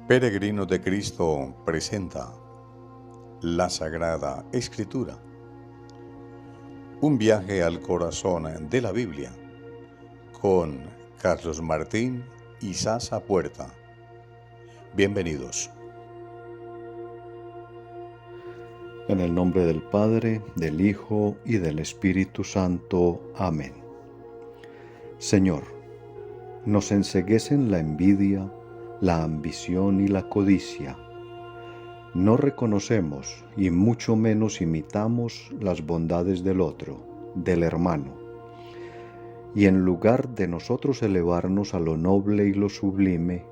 Peregrinos de Cristo presenta la Sagrada Escritura, un viaje al corazón de la Biblia, con Carlos Martín y Sasa Puerta. Bienvenidos. En el nombre del Padre, del Hijo y del Espíritu Santo. Amén. Señor, nos enceguecen la envidia, la ambición y la codicia. No reconocemos y mucho menos imitamos las bondades del otro, del hermano. Y en lugar de nosotros elevarnos a lo noble y lo sublime,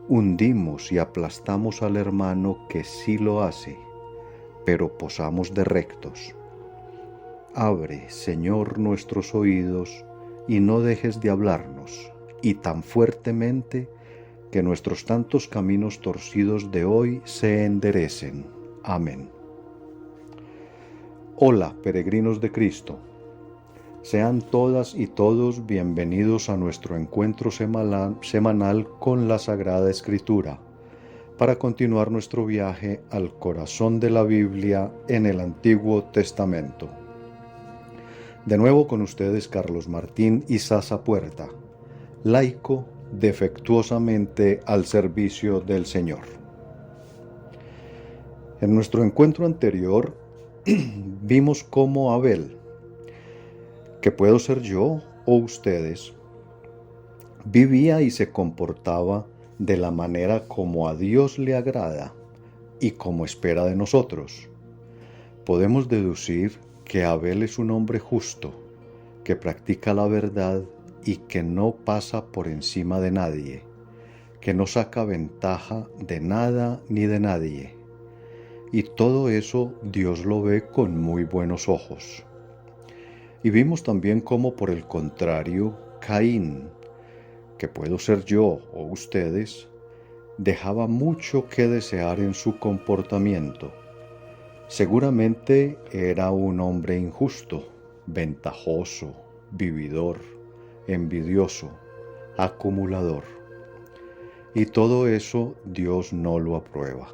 hundimos y aplastamos al hermano que sí lo hace, pero posamos de rectos. Abre, Señor, nuestros oídos y no dejes de hablarnos, y tan fuertemente que nuestros tantos caminos torcidos de hoy se enderecen. Amén. Hola, peregrinos de Cristo. Sean todas y todos bienvenidos a nuestro encuentro semanal con la Sagrada Escritura, para continuar nuestro viaje al corazón de la Biblia en el Antiguo Testamento. De nuevo con ustedes Carlos Martín y Sasa Puerta, laico defectuosamente al servicio del Señor. En nuestro encuentro anterior vimos cómo Abel, que puedo ser yo o ustedes, vivía y se comportaba de la manera como a Dios le agrada y como espera de nosotros. Podemos deducir que Abel es un hombre justo, que practica la verdad y que no pasa por encima de nadie, que no saca ventaja de nada ni de nadie. Y todo eso Dios lo ve con muy buenos ojos. Y vimos también cómo, por el contrario, Caín, que puedo ser yo o ustedes, dejaba mucho que desear en su comportamiento. Seguramente era un hombre injusto, ventajoso, vividor, envidioso, acumulador. Y todo eso Dios no lo aprueba.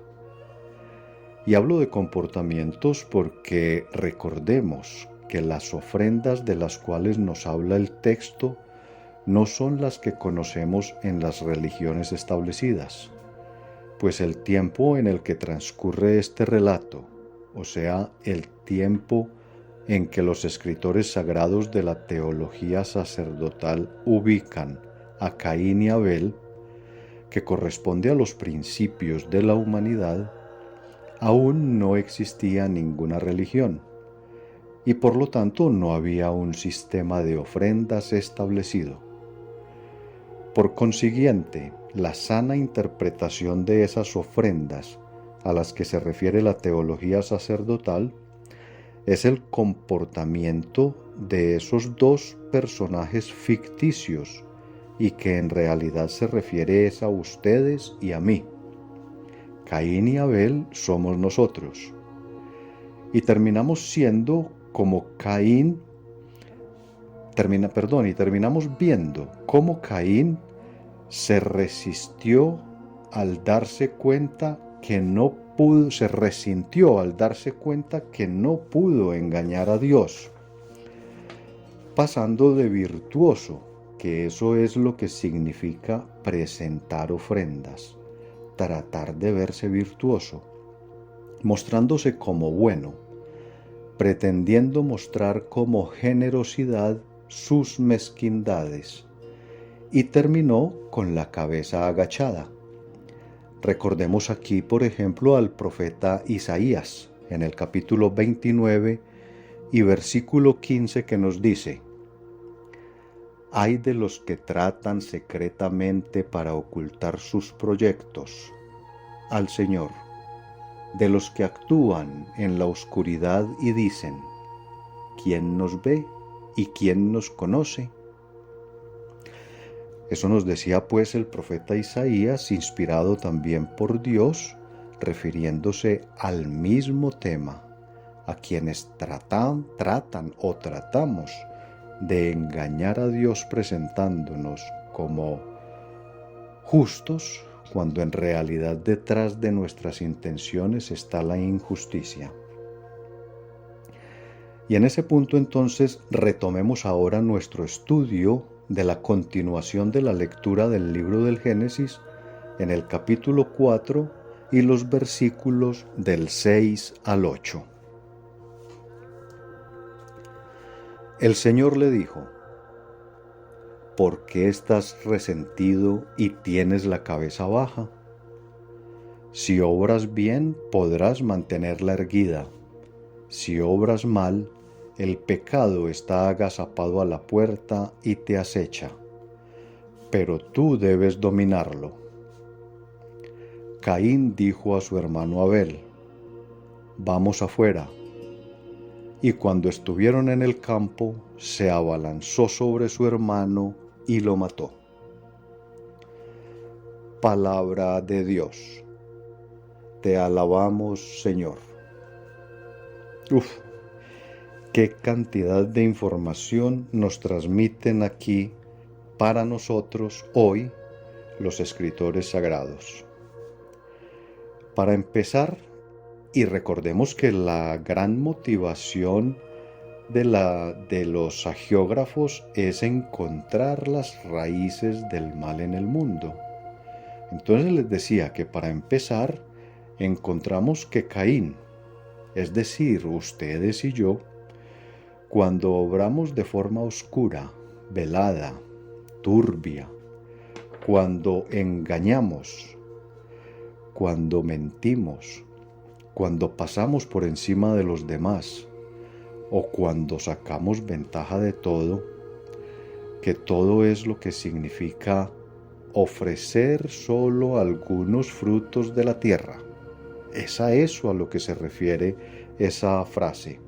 Y hablo de comportamientos porque recordemos que las ofrendas de las cuales nos habla el texto no son las que conocemos en las religiones establecidas, pues el tiempo en el que transcurre este relato, o sea, el tiempo en que los escritores sagrados de la teología sacerdotal ubican a Caín y Abel, que corresponde a los principios de la humanidad, aún no existía ninguna religión, y por lo tanto no había un sistema de ofrendas establecido. Por consiguiente, la sana interpretación de esas ofrendas a las que se refiere la teología sacerdotal es el comportamiento de esos dos personajes ficticios y que en realidad se refiere a ustedes y a mí. Caín y Abel somos nosotros. Y terminamos siendo como Caín, terminamos viendo cómo Caín se resintió al darse cuenta que no pudo engañar a Dios, pasando de virtuoso, que eso es lo que significa presentar ofrendas, tratar de verse virtuoso, mostrándose como bueno, pretendiendo mostrar como generosidad sus mezquindades, y terminó con la cabeza agachada. Recordemos aquí, por ejemplo, al profeta Isaías, en el capítulo 29 y versículo 15, que nos dice: «Ay de los que tratan secretamente para ocultar sus proyectos al Señor, de los que actúan en la oscuridad y dicen: ¿quién nos ve y quién nos conoce?». Eso nos decía pues el profeta Isaías, inspirado también por Dios, refiriéndose al mismo tema, a quienes tratamos de engañar a Dios presentándonos como justos, cuando en realidad detrás de nuestras intenciones está la injusticia. Y en ese punto entonces retomemos ahora nuestro estudio de la continuación de la lectura del libro del Génesis en el capítulo 4 y los versículos del 6 al 8. El Señor le dijo: ¿por qué estás resentido y tienes la cabeza baja? Si obras bien, podrás mantenerla erguida. Si obras mal, el pecado está agazapado a la puerta y te acecha, pero tú debes dominarlo. Caín dijo a su hermano Abel: vamos afuera. Y cuando estuvieron en el campo, se abalanzó sobre su hermano y lo mató. Palabra de Dios. Te alabamos, Señor. Qué cantidad de información nos transmiten aquí para nosotros hoy los escritores sagrados. Para empezar, y recordemos que la gran motivación de los agiógrafos es encontrar las raíces del mal en el mundo. Entonces les decía que para empezar encontramos que Caín, es decir, ustedes y yo, cuando obramos de forma oscura, velada, turbia, cuando engañamos, cuando mentimos, cuando pasamos por encima de los demás o cuando sacamos ventaja de todo, que todo es lo que significa ofrecer solo algunos frutos de la tierra. Es a eso a lo que se refiere esa frase,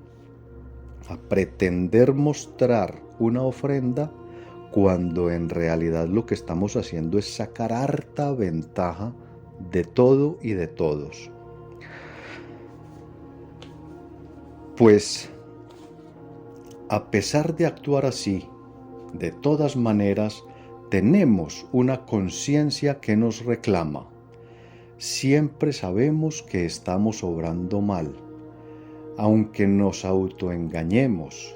a pretender mostrar una ofrenda cuando en realidad lo que estamos haciendo es sacar harta ventaja de todo y de todos. Pues, a pesar de actuar así, de todas maneras, tenemos una conciencia que nos reclama. Siempre sabemos que estamos obrando mal, aunque nos autoengañemos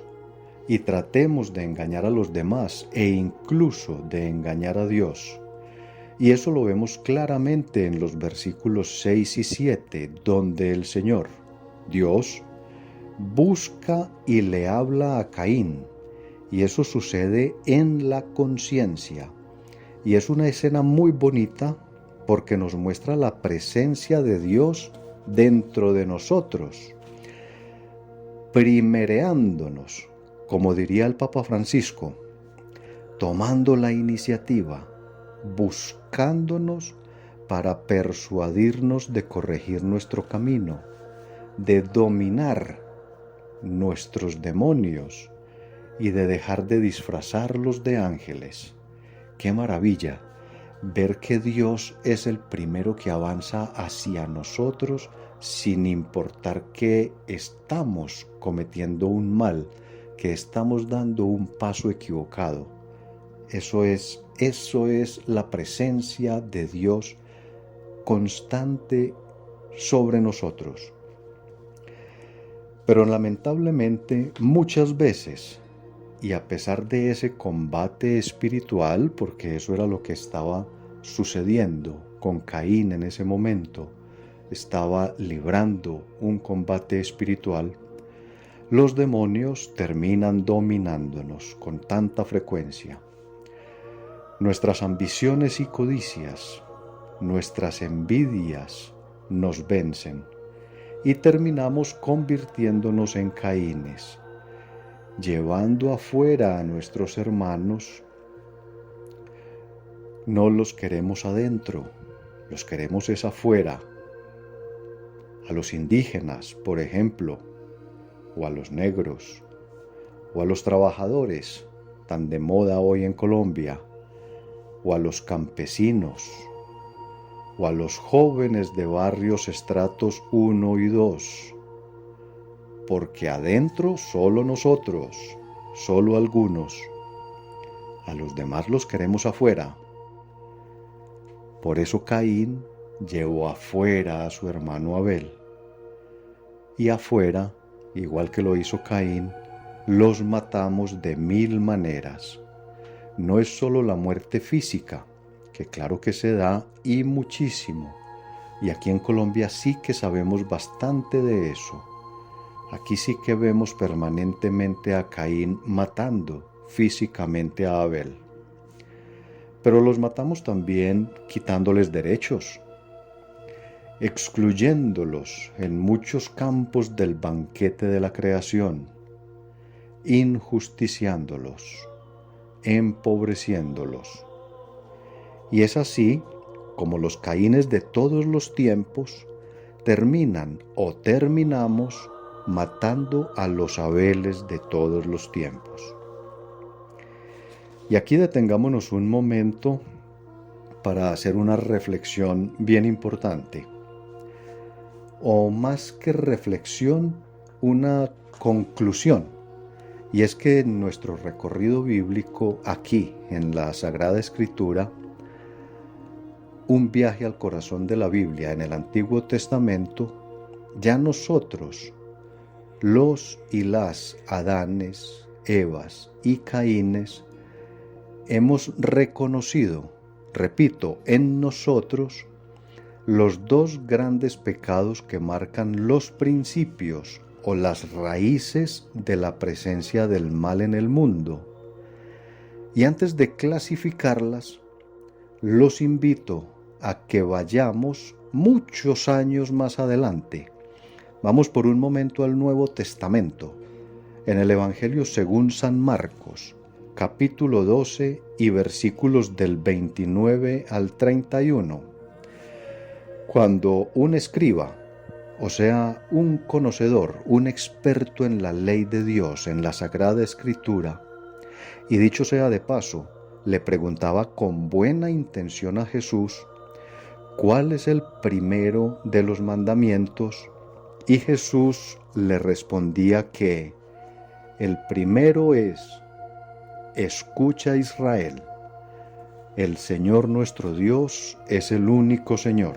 y tratemos de engañar a los demás e incluso de engañar a Dios. Y eso lo vemos claramente en los versículos 6 y 7, donde el Señor, Dios, busca y le habla a Caín, y eso sucede en la conciencia. Y es una escena muy bonita porque nos muestra la presencia de Dios dentro de nosotros, primereándonos, como diría el Papa Francisco, tomando la iniciativa, buscándonos para persuadirnos de corregir nuestro camino, de dominar nuestros demonios y de dejar de disfrazarlos de ángeles. ¡Qué maravilla! Ver que Dios es el primero que avanza hacia nosotros sin importar que estamos cometiendo un mal, que estamos dando un paso equivocado. Eso es la presencia de Dios constante sobre nosotros. Pero lamentablemente muchas veces, y a pesar de ese combate espiritual, porque eso era lo que estaba sucediendo con Caín en ese momento, estaba librando un combate espiritual, los demonios terminan dominándonos con tanta frecuencia. Nuestras ambiciones y codicias, nuestras envidias nos vencen y terminamos convirtiéndonos en Caínes, llevando afuera a nuestros hermanos. No los queremos adentro, los queremos es afuera. A los indígenas, por ejemplo, o a los negros, o a los trabajadores, tan de moda hoy en Colombia, o a los campesinos, o a los jóvenes de barrios estratos 1 y 2, porque adentro solo nosotros, solo algunos, a los demás los queremos afuera. Por eso Caín llevó afuera a su hermano Abel. Y afuera, igual que lo hizo Caín, los matamos de 1000 maneras. No es solo la muerte física, que claro que se da y muchísimo. Y aquí en Colombia sí que sabemos bastante de eso. Aquí sí que vemos permanentemente a Caín matando físicamente a Abel. Pero los matamos también quitándoles derechos, excluyéndolos en muchos campos del banquete de la creación, injusticiándolos, empobreciéndolos. Y es así como los Caínes de todos los tiempos terminan o terminamos matando a los Abeles de todos los tiempos. Y aquí detengámonos un momento para hacer una reflexión bien importante. O más que reflexión, una conclusión. Y es que en nuestro recorrido bíblico aquí, en la Sagrada Escritura, un viaje al corazón de la Biblia en el Antiguo Testamento, ya nosotros, los y las Adanes, Evas y Caínes, hemos reconocido, repito, en nosotros, los dos grandes pecados que marcan los principios o las raíces de la presencia del mal en el mundo. Y antes de clasificarlas, los invito a que vayamos muchos años más adelante. Vamos por un momento al Nuevo Testamento, en el Evangelio según San Marcos, capítulo 12 y versículos del 29 al 31. Cuando un escriba, o sea, un conocedor, un experto en la ley de Dios, en la Sagrada Escritura, y dicho sea de paso, le preguntaba con buena intención a Jesús, ¿cuál es el primero de los mandamientos? Y Jesús le respondía que el primero es: escucha, Israel, el Señor nuestro Dios es el único Señor,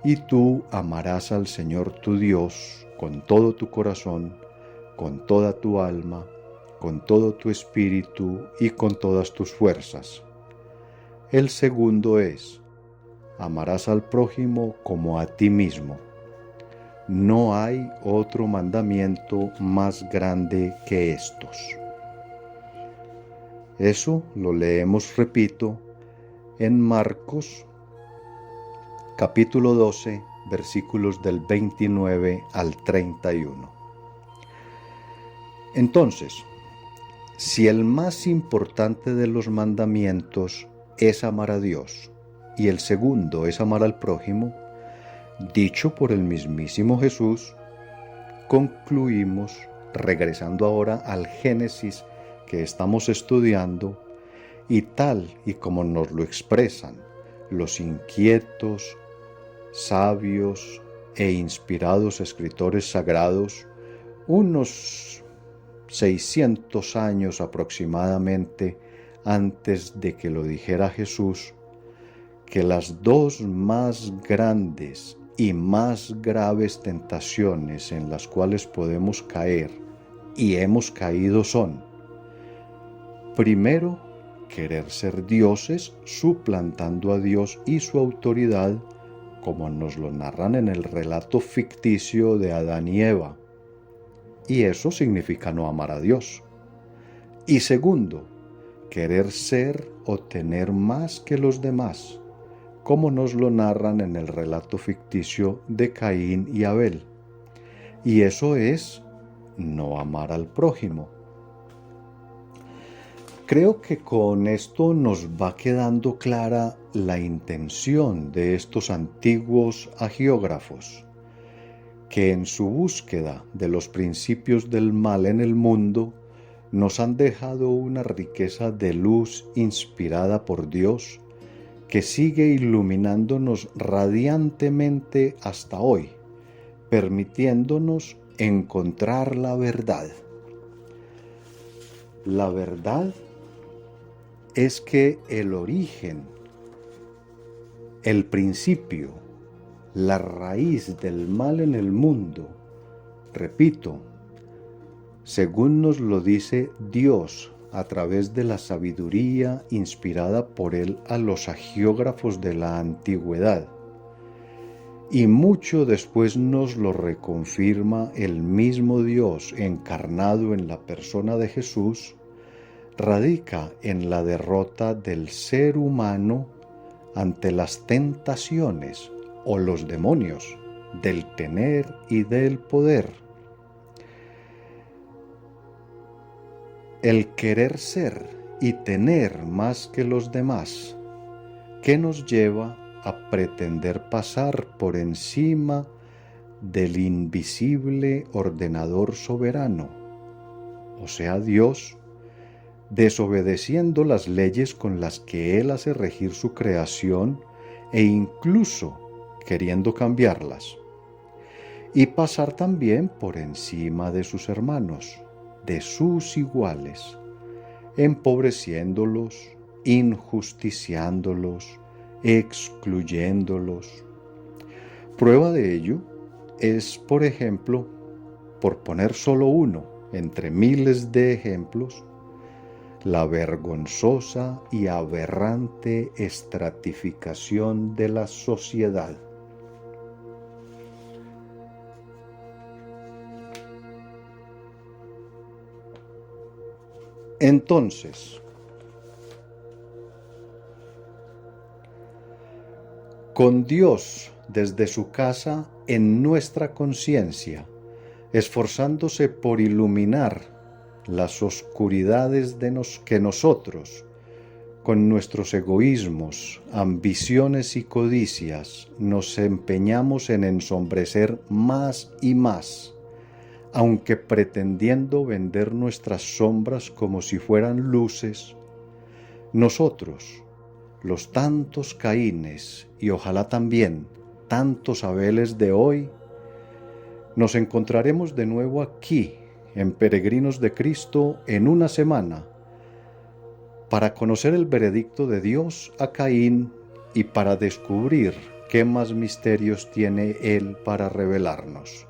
y tú amarás al Señor tu Dios con todo tu corazón, con toda tu alma, con todo tu espíritu y con todas tus fuerzas. El segundo es: amarás al prójimo como a ti mismo. No hay otro mandamiento más grande que estos. Eso lo leemos, repito, en Marcos, capítulo 12, versículos del 29 al 31. Entonces, si el más importante de los mandamientos es amar a Dios y el segundo es amar al prójimo, dicho por el mismísimo Jesús, concluimos, regresando ahora al Génesis que estamos estudiando, y tal y como nos lo expresan los inquietos, sabios e inspirados escritores sagrados, unos 600 años aproximadamente antes de que lo dijera Jesús, que las dos más grandes y más graves tentaciones en las cuales podemos caer y hemos caído son: primero, querer ser dioses suplantando a Dios y su autoridad, como nos lo narran en el relato ficticio de Adán y Eva. Y eso significa no amar a Dios. Y segundo, querer ser o tener más que los demás, como nos lo narran en el relato ficticio de Caín y Abel. Y eso es no amar al prójimo. Creo que con esto nos va quedando clara la intención de estos antiguos agiógrafos, que en su búsqueda de los principios del mal en el mundo nos han dejado una riqueza de luz inspirada por Dios que sigue iluminándonos radiantemente hasta hoy, permitiéndonos encontrar la verdad. La verdad es que el origen el principio, la raíz del mal en el mundo, repito, según nos lo dice Dios a través de la sabiduría inspirada por Él a los agiógrafos de la antigüedad, y mucho después nos lo reconfirma el mismo Dios encarnado en la persona de Jesús, radica en la derrota del ser humano ante las tentaciones o los demonios del tener y del poder. El querer ser y tener más que los demás, que nos lleva a pretender pasar por encima del invisible ordenador soberano, o sea, Dios, desobedeciendo las leyes con las que Él hace regir su creación e incluso queriendo cambiarlas, y pasar también por encima de sus hermanos, de sus iguales, empobreciéndolos, injusticiándolos, excluyéndolos. Prueba de ello es, por ejemplo, por poner solo uno entre miles de ejemplos, la vergonzosa y aberrante estratificación de la sociedad. Entonces, con Dios desde su casa en nuestra conciencia, esforzándose por iluminar las oscuridades que nosotros, con nuestros egoísmos, ambiciones y codicias, nos empeñamos en ensombrecer más y más, aunque pretendiendo vender nuestras sombras como si fueran luces, nosotros, los tantos Caínes y ojalá también tantos Abeles de hoy, nos encontraremos de nuevo aquí, en Peregrinos de Cristo, en una semana, para conocer el veredicto de Dios a Caín y para descubrir qué más misterios tiene Él para revelarnos.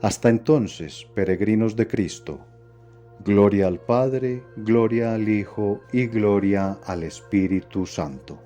Hasta entonces, peregrinos de Cristo, gloria al Padre, gloria al Hijo y gloria al Espíritu Santo.